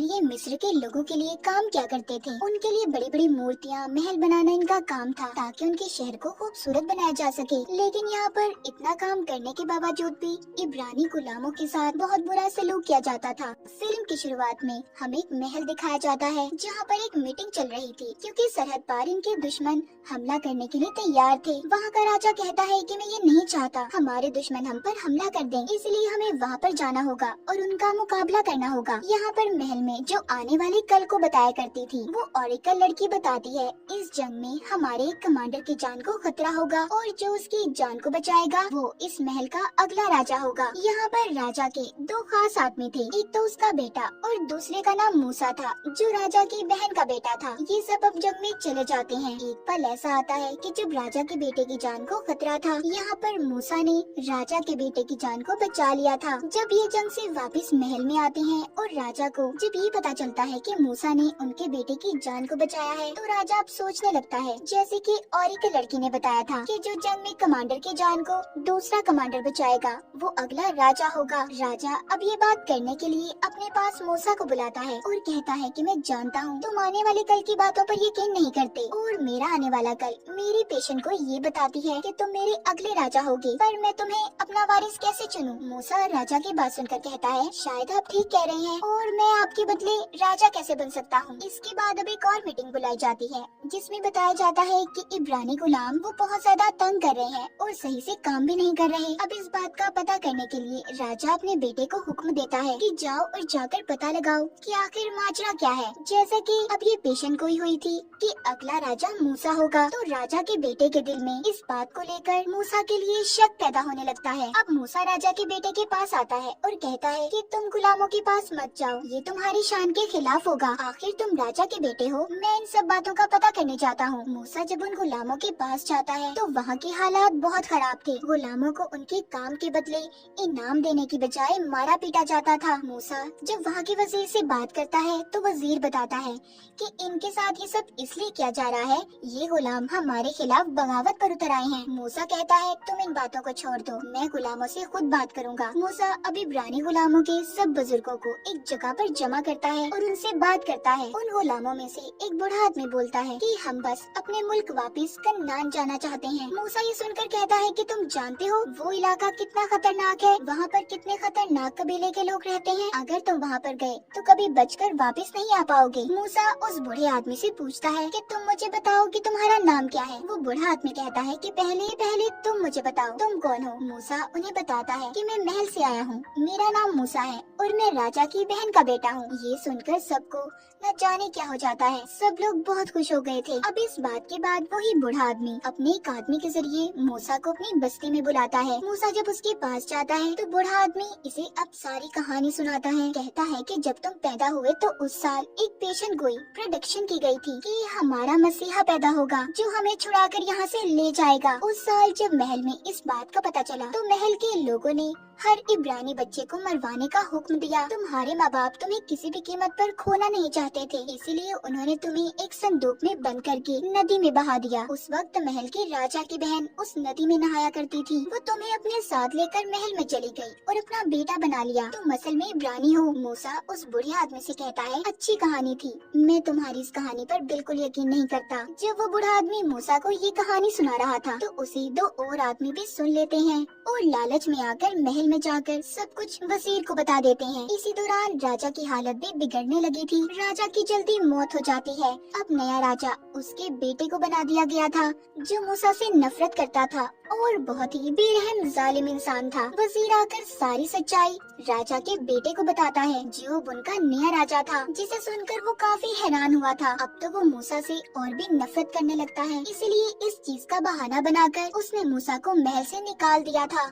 ये मिस्र के लोगों के लिए काम क्या करते थे। उनके लिए बड़ी बड़ी मूर्तियाँ, महल बनाना इनका काम था ताकि उनके शहर को खूबसूरत बनाया जा सके। लेकिन यहाँ पर इतना काम करने के बावजूद भी इब्रानी गुलामों के साथ बहुत बुरा सलूक किया जाता था। फिल्म की शुरुआत में हमें एक महल दिखाया जाता है जहाँ पर एक मीटिंग चल रही थी, क्योंकि सरहद पार इनके दुश्मन हमला करने के लिए तैयार थे। वहाँ का राजा कहता है कि मैं ये नहीं चाहता हमारे दुश्मन हम पर हमला कर दें, इसलिए हमें वहाँ पर जाना होगा और उनका मुकाबला करना होगा। यहाँ पर महल में जो आने वाली कल को बताया करती थी, वो ऑरिकल लड़की बताती है इस जंग में हमारे कमांडर की जान को खतरा होगा और जो उसकी जान को बचाएगा वो इस महल का अगला राजा होगा। यहाँ पर राजा के दो खास आदमी थे, एक तो उसका बेटा और दूसरे का नाम मूसा था जो राजा की बहन का बेटा था। ये सब अब जंग में चले जाते हैं। एक पल ऐसा आता है कि जब राजा के बेटे की जान को खतरा था, यहाँ पर मूसा ने राजा के बेटे की जान को बचा लिया था। जब ये जंग से वापस महल में आते हैं और राजा को जब ये पता चलता है कि मूसा ने उनके बेटे की जान को बचाया है, तो राजा अब सोचने लगता है जैसे कि ऑरिकल लड़की ने बताया था कि जो जंग में कमांडर की जान को दूसरा कमांडर बचाएगा वो अगला राजा होगा। राजा अब ये बात करने के लिए अपने पास मूसा को बुलाता है और कहता है कि मैं जानता हूँ तुम आने वाले कल की बातों पर यकीन नहीं करते और मेरा आने वाला कल मेरी पेशेंट को ये बताती है कि तुम मेरे अगले राजा होगे, पर मैं तुम्हें अपना वारिस कैसे चुनूं? मूसा राजा की बात सुनकर कहता है शायद आप ठीक कह रहे हैं और मैं आपके बदले राजा कैसे बन सकता हूँ। इसके बाद अब एक और मीटिंग बुलाई जाती है जिसमें बताया जाता है कि इब्रानी गुलाम वो बहुत ज्यादा तंग कर रहे हैं और सही से काम भी नहीं कर रहे। अब इस बात का पता करने के लिए राजा अपने बेटे को हुक्म देता है कि जाओ और जाकर पता लगाओ कि आखिर माजरा क्या है। जैसा कि अब ये पेशेंट गोई हुई थी कि अगला राजा मूसा होगा, तो राजा के बेटे के दिल में इस बात को लेकर मूसा के लिए शक पैदा होने लगता है। अब मूसा राजा के बेटे के पास आता है और कहता है कि तुम गुलामों के पास मत जाओ, ये तुम्हारी शान के खिलाफ होगा। आखिर तुम राजा के बेटे हो, मैं इन सब बातों का पता करने चाहता हूँ। मूसा जब उन गुलामों के पास जाता है तो वहाँ के हालात बहुत खराब थे। गुलामों को उनके काम के बदले इनाम देने की बजाय मारा पीटा जाता था। मूसा जब वहाँ के वजीर से बात करता है तो वजीर बताता है कि इनके साथ ये सब इसलिए किया जा रहा है, ये गुलाम हमारे खिलाफ बगावत पर उतर आए हैं। मूसा कहता है तुम इन बातों को छोड़ दो, मैं गुलामों से खुद बात करूंगा। मूसा अब इब्रानी गुलामों के सब बुजुर्गों को एक जगह पर जमा करता है और उनसे बात करता है। उन गुलामों में से एक बूढ़ा आदमी बोलता है कि हम बस अपने मुल्क वापस कन्नान जाना चाहते हैं। मूसा ये सुनकर कहता है कि तुम जानते हो वो इलाका कितना खतरनाक है, वहाँ पर कितने खतरनाक कबीले के लोग रहते हैं, अगर तुम वहाँ पर गए तो कभी बचकर वापस नहीं आ पाओगे। मूसा उस बूढ़े आदमी से पूछता है कि तुम मुझे बताओ कि तुम्हारा नाम क्या है। वो बूढ़ा आदमी कहता है कि पहले तुम मुझे बताओ तुम कौन हो। मूसा उन्हें बताता है कि मैं महल से आया हूँ, मेरा नाम मूसा है और मैं राजा की बहन का बेटा हूँ। ये सुनकर सबको न जाने क्या हो जाता है, सब लोग बहुत खुश हो गए थे। अब इस बात के बाद वही बूढ़ा आदमी अपने एक आदमी के जरिए मूसा को अपनी बस्ती में बुलाता है। मूसा जब उसके पास जाता है तो बूढ़ा आदमी इसे अब सारी कहानी सुनाता है। कहता है कि जब तुम पैदा हुए तो उस साल एक पेशेंट गोई प्रेडिक्शन की गई थी कि हमारा मसीहा पैदा होगा जो हमें छुड़ाकर यहाँ से ले जाएगा। उस साल जब महल में इस बात का पता चला तो महल के लोगों ने हर इब्रानी बच्चे को मरवाने का हुक्म दिया। तुम्हारे माँ बाप तुम्हें किसी भी कीमत पर खोना नहीं चाहते थे, इसीलिए उन्होंने तुम्हें एक संदूक में बंद करके नदी में बहा दिया। उस वक्त महल के राजा की बहन उस नदी में नहाया करती थी, वो तुम्हें अपने साथ लेकर महल में चली गई और अपना बेटा बना लिया। तुम असल में इब्रानी हो। मूसा उस बुढ़े आदमी से कहता है अच्छी कहानी थी, मैं तुम्हारी इस कहानी पर बिल्कुल यकीन नहीं करता। जब वो बूढ़ा आदमी मूसा को ये कहानी सुना रहा था तो उसे दो और आदमी भी सुन लेते हैं और लालच में आकर महल में जाकर सब कुछ वजीर को बता देते हैं। इसी दौरान राजा की हालत भी बिगड़ने लगी थी। राजा की जल्दी मौत हो जाती है। अब नया राजा उसके बेटे को बना दिया गया था जो मूसा से नफरत करता था और बहुत ही बेरहम जालिम इंसान था। वजीर आकर सारी सच्चाई राजा के बेटे को बताता है जो उनका नया राजा था, जिसे सुनकर वो काफी हैरान हुआ था। अब तो वो मूसा से और भी नफरत करने लगता है, इसलिए इस चीज का बहाना बनाकर उसने मूसा को महल से निकाल दिया था।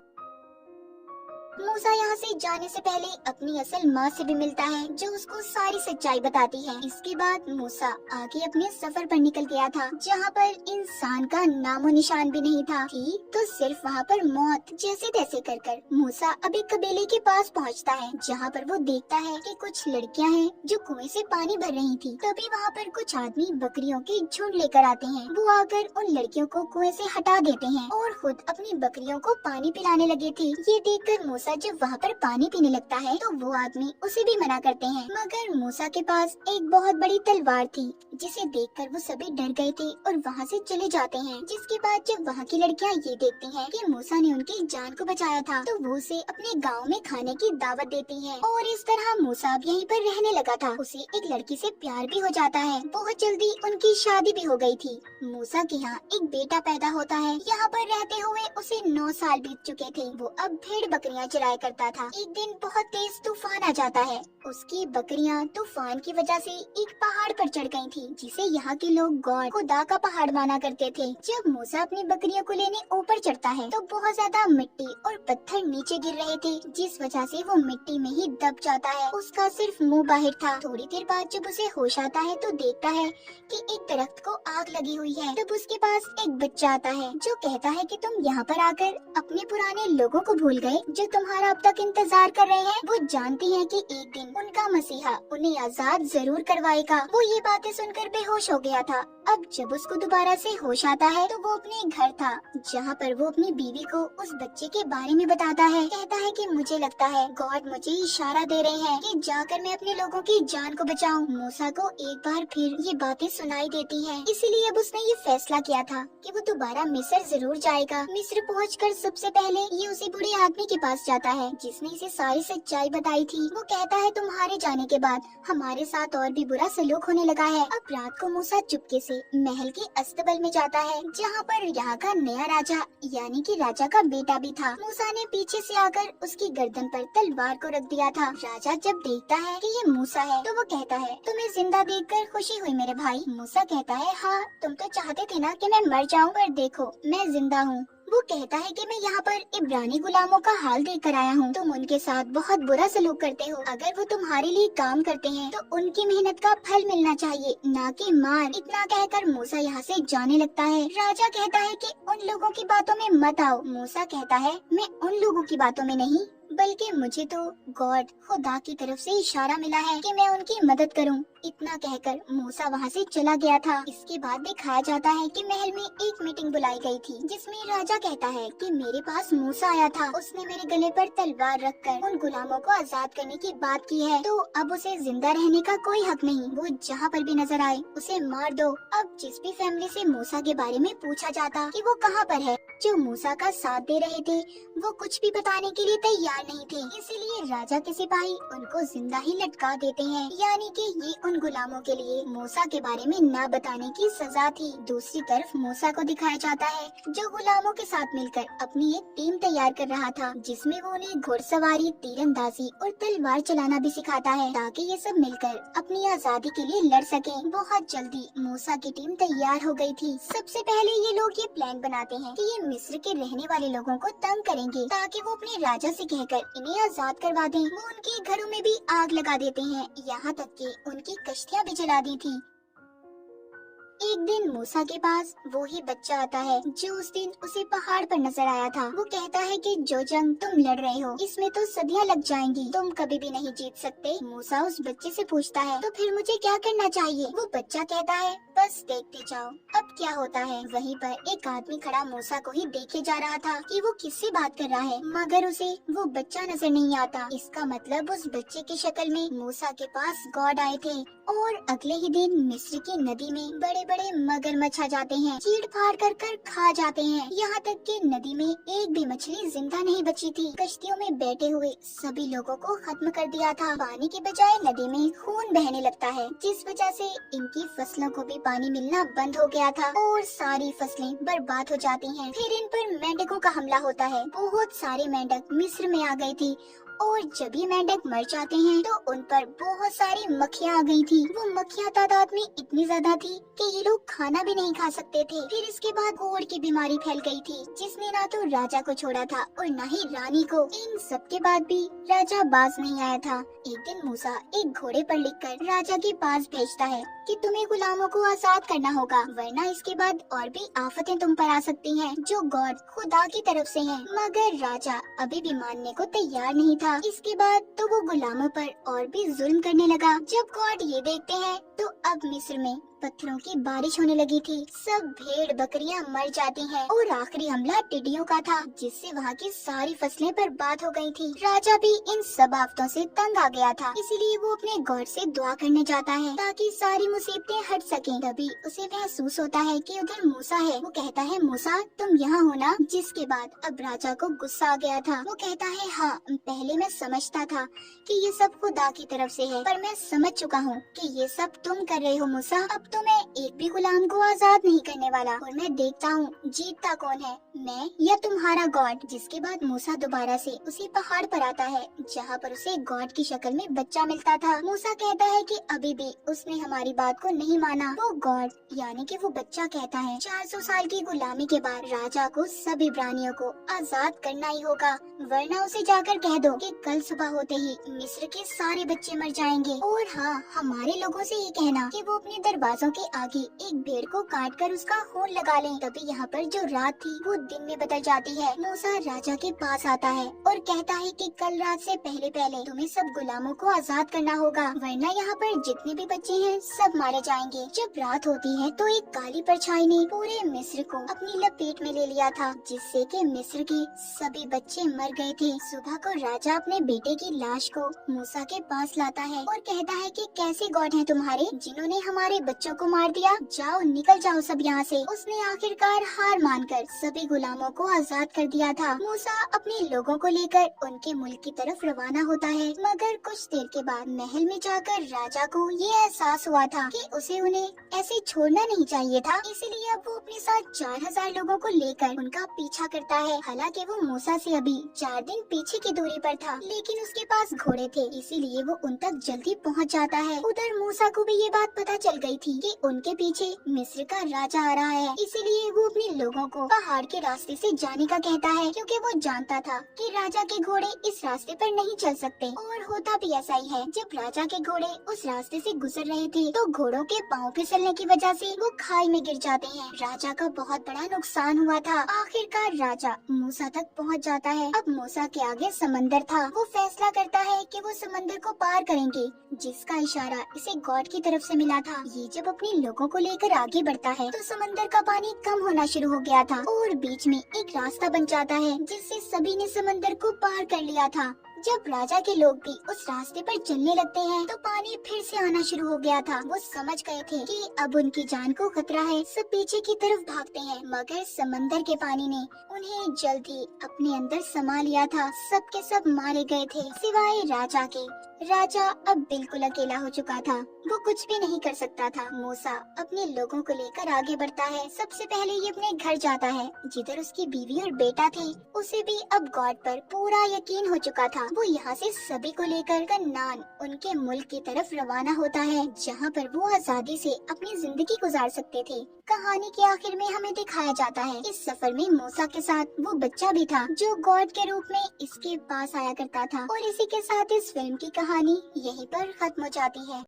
मूसा यहाँ से जाने से पहले अपनी असल माँ से भी मिलता है जो उसको सारी सच्चाई बताती है। इसके बाद मूसा आगे अपने सफर पर निकल गया था जहाँ पर इंसान का नामो निशान भी नहीं था, थी तो सिर्फ वहाँ पर मौत। जैसे तैसे कर कर मूसा अब एक कबीले के पास पहुँचता है जहाँ पर वो देखता है कि कुछ लड़कियाँ हैं जो कुएं से पानी भर रही थी। तभी वहाँ पर कुछ आदमी बकरियों के झुंड लेकर आते हैं। वो आकर उन लड़कियों को कुएं से हटा देते हैं और खुद अपनी बकरियों को पानी पिलाने लगे थे। ये देखकर मूसा जब वहाँ पर पानी पीने लगता है तो वो आदमी उसे भी मना करते हैं, मगर मूसा के पास एक बहुत बड़ी तलवार थी जिसे देखकर वो सभी डर गए थे और वहाँ से चले जाते हैं। जिसके बाद जब वहाँ की लड़कियाँ ये देखती हैं कि मूसा ने उनकी जान को बचाया था तो वो उसे अपने गांव में खाने की दावत देती हैं और इस तरह मूसा अब यहीं पर रहने लगा था। उसे एक लड़की से प्यार भी हो जाता है। बहुत जल्दी उनकी शादी भी हो गई थी। मूसा के यहाँ एक बेटा पैदा होता है। यहाँ पर रहते हुए उसे 9 साल बीत चुके थे। वो अब भेड़ बकरियाँ चराया करता था। एक दिन बहुत तेज तूफान आ जाता है। उसकी बकरियाँ तूफान की वजह से एक पहाड़ पर चढ़ गई थी, जिसे यहाँ के लोग गॉड खुदा का पहाड़ माना करते थे। जब मूसा अपनी बकरियों को लेने ऊपर चढ़ता है तो बहुत ज्यादा मिट्टी और पत्थर नीचे गिर रहे थे, जिस वजह से वो मिट्टी में ही दब जाता है। उसका सिर्फ मुंह बाहर था। थोड़ी देर बाद जब उसे होश आता है तो देखता है कि एक दरख्त को आग लगी हुई है। तब उसके पास एक बच्चा आता है जो कहता है कि तुम यहाँ पर आकर अपने पुराने लोगों को भूल गए जो तुम्हारा अब तक इंतजार कर रहे हैं। वो जानती है कि एक दिन उनका मसीहा उन्हें आजाद जरूर करवाएगा। वो ये बातें सुनकर बेहोश हो गया था। अब जब उसको दोबारा से होश आता है तो वो अपने घर था, जहाँ पर वो अपनी बीवी को उस बच्चे के बारे में बताता है। कहता है कि मुझे लगता है गॉड मुझे इशारा दे रहे हैं कि जाकर मैं अपने लोगों की जान को बचाऊं। मूसा को एक बार फिर ये बातें सुनाई देती हैं, इसीलिए अब उसने ये फैसला किया था कि वो दोबारा मिस्र जरूर जाएगा। मिस्र पहुंचकर सबसे पहले ये उसी बूढ़े आदमी के पास जाता है जिसने इसे सारी सच्चाई बताई थी। वो कहता है तुम्हारे जाने के बाद हमारे साथ और भी बुरा सलूक होने लगा है। अब रात को मूसा चुपके से महल के अस्तबल में जाता है, जहाँ पर यहाँ का नया राजा यानी कि राजा का बेटा भी था। मूसा ने पीछे से आकर उसकी गर्दन पर तलवार को रख दिया था। राजा जब देखता है कि ये मूसा है तो वो कहता है तुम्हें जिंदा देखकर खुशी हुई मेरे भाई। मूसा कहता है हाँ, तुम तो चाहते थे ना कि मैं मर जाऊँ, पर देखो मैं जिंदा हूँ। वो कहता है कि मैं यहाँ पर इब्रानी गुलामों का हाल देख कर आया हूँ। तुम उनके साथ बहुत बुरा सलूक करते हो। अगर वो तुम्हारे लिए काम करते हैं तो उनकी मेहनत का फल मिलना चाहिए, ना कि मार। इतना कहकर मूसा यहाँ से जाने लगता है। राजा कहता है कि उन लोगों की बातों में मत आओ। मूसा कहता है मैं उन लोगों की बातों में नहीं, बल्कि मुझे तो गॉड खुदा की तरफ से इशारा मिला है कि मैं उनकी मदद करूं। इतना कहकर मूसा वहां से चला गया था। इसके बाद दिखाया जाता है कि महल में एक मीटिंग बुलाई गई थी, जिसमें राजा कहता है कि मेरे पास मूसा आया था। उसने मेरे गले पर तलवार रखकर उन गुलामों को आजाद करने की बात की है, तो अब उसे जिंदा रहने का कोई हक नहीं। वो जहाँ पर भी नजर आए उसे मार दो। अब जिस भी फैमिली से मूसा के बारे में पूछा जाता कि वो कहाँ पर है, जो मूसा का साथ दे रहे थे वो कुछ भी बताने के लिए तैयार नहीं थे। इसीलिए राजा के सिपाही उनको जिंदा ही लटका देते हैं, यानी कि ये उन गुलामों के लिए मूसा के बारे में न बताने की सजा थी। दूसरी तरफ मूसा को दिखाया जाता है जो गुलामों के साथ मिलकर अपनी एक टीम तैयार कर रहा था, जिसमें वो उन्हें घुड़सवारी, तीरंदाजी और तलवार चलाना भी सिखाता है, ताकि ये सब मिलकर अपनी आजादी के लिए लड़ सके। बहुत जल्दी मूसा की टीम तैयार हो गई थी। सबसे पहले ये लोग ये प्लान बनाते हैं कि ये मिस्र के रहने वाले लोगों को तंग करेंगे, ताकि वो अपने राजा से कहकर इन्हें आजाद करवा दें। वो उनके घरों में भी आग लगा देते हैं, यहाँ तक कि उनकी कश्तियाँ भी जला दी थी। एक दिन मूसा के पास वो ही बच्चा आता है जो उस दिन उसे पहाड़ पर नजर आया था। वो कहता है कि जो जंग तुम लड़ रहे हो इसमें तो सदियां लग जाएंगी, तुम कभी भी नहीं जीत सकते। मूसा उस बच्चे से पूछता है तो फिर मुझे क्या करना चाहिए? वो बच्चा कहता है बस देखते जाओ अब क्या होता है। वहीं पर एक आदमी खड़ा मूसा को ही देखे जा रहा था कि वो किससे बात कर रहा है, मगर उसे वो बच्चा नजर नहीं आता। इसका मतलब उस बच्चे की शक्ल में मूसा के पास गॉड आए थे। और अगले ही दिन मिस्र की नदी में बड़े बड़े मगरमच्छ आ जाते हैं, चीड़ फाड़ कर खा जाते हैं। यहाँ तक कि नदी में एक भी मछली जिंदा नहीं बची थी। कश्तियों में बैठे हुए सभी लोगों को खत्म कर दिया था। पानी के बजाय नदी में खून बहने लगता है, जिस वजह से इनकी फसलों को भी पानी मिलना बंद हो गया था और सारी फसलें बर्बाद हो जाती हैं। फिर इन पर मेंढकों का हमला होता है। बहुत सारे मेंढक मिस्र में आ गए थे और जब ये मेंढक मर जाते हैं तो उन पर बहुत सारी मक्खियाँ आ गई थी। वो मक्खियाँ तादाद में इतनी ज्यादा थी कि ये लोग खाना भी नहीं खा सकते थे। फिर इसके बाद कोढ़ की बीमारी फैल गई थी, जिसने ना तो राजा को छोड़ा था और न ही रानी को। इन सब के बाद भी राजा बाज नहीं आया था। एक दिन मूसा एक घोड़े पर लिखकर राजा के पास भेजता है कि तुम्हें गुलामों को आजाद करना होगा, वरना इसके बाद और भी आफतें तुम पर आ सकती हैं जो गॉड खुदा की तरफ से हैं। मगर राजा अभी भी मानने को तैयार नहीं था। था। इसके बाद तो वो गुलामों पर और भी जुल्म करने लगा। जब गॉड ये देखते हैं तो अब मिस्र में पत्थरों की बारिश होने लगी थी। सब भेड़ बकरियां मर जाती हैं और आखिरी हमला टिड्डियों का था, जिससे वहाँ की सारी फसलें बर्बाद हो गई थी। राजा भी इन सब आफतों से तंग आ गया था, इसीलिए वो अपने गॉड से दुआ करने जाता है ताकि सारी मुसीबतें हट सकें। तभी उसे महसूस होता है कि उधर मूसा है। वो कहता है, मूसा तुम यहाँ हो ना? जिसके बाद अब राजा को गुस्सा आ गया था। वो कहता है, हाँ पहले मैं समझता था कि ये सब खुदा की तरफ से है, पर मैं समझ चुका हूँ कि ये सब तुम कर रहे हो मूसा। अब तो मैं एक भी गुलाम को आजाद नहीं करने वाला और मैं देखता हूँ जीतता कौन है, मैं या तुम्हारा गॉड। जिसके बाद मूसा दोबारा से उसी पहाड़ पर आता है जहाँ पर उसे गॉड की शक्ल में बच्चा मिलता था। मूसा कहता है कि अभी भी उसने हमारी बात को नहीं माना। वो गॉड यानी कि वो बच्चा कहता है 400 साल की गुलामी के बाद राजा को सब इब्रानियों को आजाद करना ही होगा, वरना उसे जाकर कह दो कि कल सुबह होते ही मिस्र के सारे बच्चे मर जाएंगे। और हाँ, हमारे लोगों से ये कहना कि वो अपने दरवाजों के आगे एक भेड़ को काट कर उसका खून लगा लें। तभी यहाँ पर जो रात थी वो दिन में बदल जाती है। मूसा राजा के पास आता है और कहता है कि कल रात से पहले पहले तुम्हें सब गुलामों को आजाद करना होगा, वरना यहाँ पर जितने भी बच्चे हैं सब मारे जाएंगे। जब रात होती है तो एक काली परछाई ने पूरे मिस्र को अपनी लपेट में ले लिया था, जिससे कि मिस्र के सभी बच्चे मर गए थे। सुबह को राजा अपने बेटे की लाश को मूसा के पास लाता है और कहता है कि कैसे गॉड हैं तुम्हारे जिन्होंने हमारे बच्चों को मार दिया, जाओ निकल जाओ सब यहाँ से। उसने आखिरकार हार मानकर सभी गुलामों को आजाद कर दिया था। मूसा अपने लोगों को लेकर उनके मुल्क की तरफ रवाना होता है, मगर कुछ देर के बाद महल में जाकर राजा को ये एहसास हुआ था कि उसे उन्हें ऐसे छोड़ना नहीं चाहिए था। इसलिए अब वो अपने साथ 4000 लोगों को लेकर उनका पीछा करता है। हालांकि वो मूसा से अभी 4 दिन पीछे की दूरी पर था, लेकिन उसके पास घोड़े थे, इसीलिए वो उन तक जल्दी पहुंच जाता है। उधर मूसा को भी ये बात पता चल गई थी कि उनके पीछे मिस्र का राजा आ रहा है, इसीलिए वो अपने लोगों को पहाड़ के रास्ते से जाने का कहता है, क्योंकि वो जानता था कि राजा के घोड़े इस रास्ते पर नहीं चल सकते। और होता भी ऐसा ही है। जब राजा के घोड़े उस रास्ते से गुजर रहे थे तो घोड़ों के पाँव फिसलने की वजह से वो खाई में गिर जाते हैं। राजा का बहुत बड़ा नुकसान हुआ था। आखिरकार राजा मूसा तक पहुंच जाता है। अब मूसा के आगे समंदर था। वो फैसला करता है कि वो समंदर को पार करेंगे, जिसका इशारा इसे गॉड की तरफ से मिला था। ये जब अपने लोगों को लेकर आगे बढ़ता है तो समंदर का पानी कम होना शुरू हो गया था और बीच में एक रास्ता बन जाता है, जिससे सभी ने समंदर को पार कर लिया था। जब राजा के लोग भी उस रास्ते पर चलने लगते हैं तो पानी फिर से आना शुरू हो गया था। वो समझ गए थे कि अब उनकी जान को खतरा है। सब पीछे की तरफ भागते हैं, मगर समंदर के पानी ने उन्हें जल्दी अपने अंदर समा लिया था। सब के सब मारे गए थे सिवाय राजा के। राजा अब बिल्कुल अकेला हो चुका था। वो कुछ भी नहीं कर सकता था। मूसा अपने लोगों को लेकर आगे बढ़ता है। सबसे पहले ये अपने घर जाता है, जिधर उसकी बीवी और बेटा थे। उसे भी अब गॉड पर पूरा यकीन हो चुका था। वो यहाँ से सभी को लेकर कन्नान उनके मुल्क की तरफ रवाना होता है, जहाँ पर वो आजादी से अपनी जिंदगी गुजार सकते थे। कहानी के आखिर में हमें दिखाया जाता है इस सफर में मूसा के साथ वो बच्चा भी था, जो गॉड के रूप में इसके पास आया करता था। और इसी के साथ इस फिल्म की कहानी यहीं पर खत्म हो जाती है।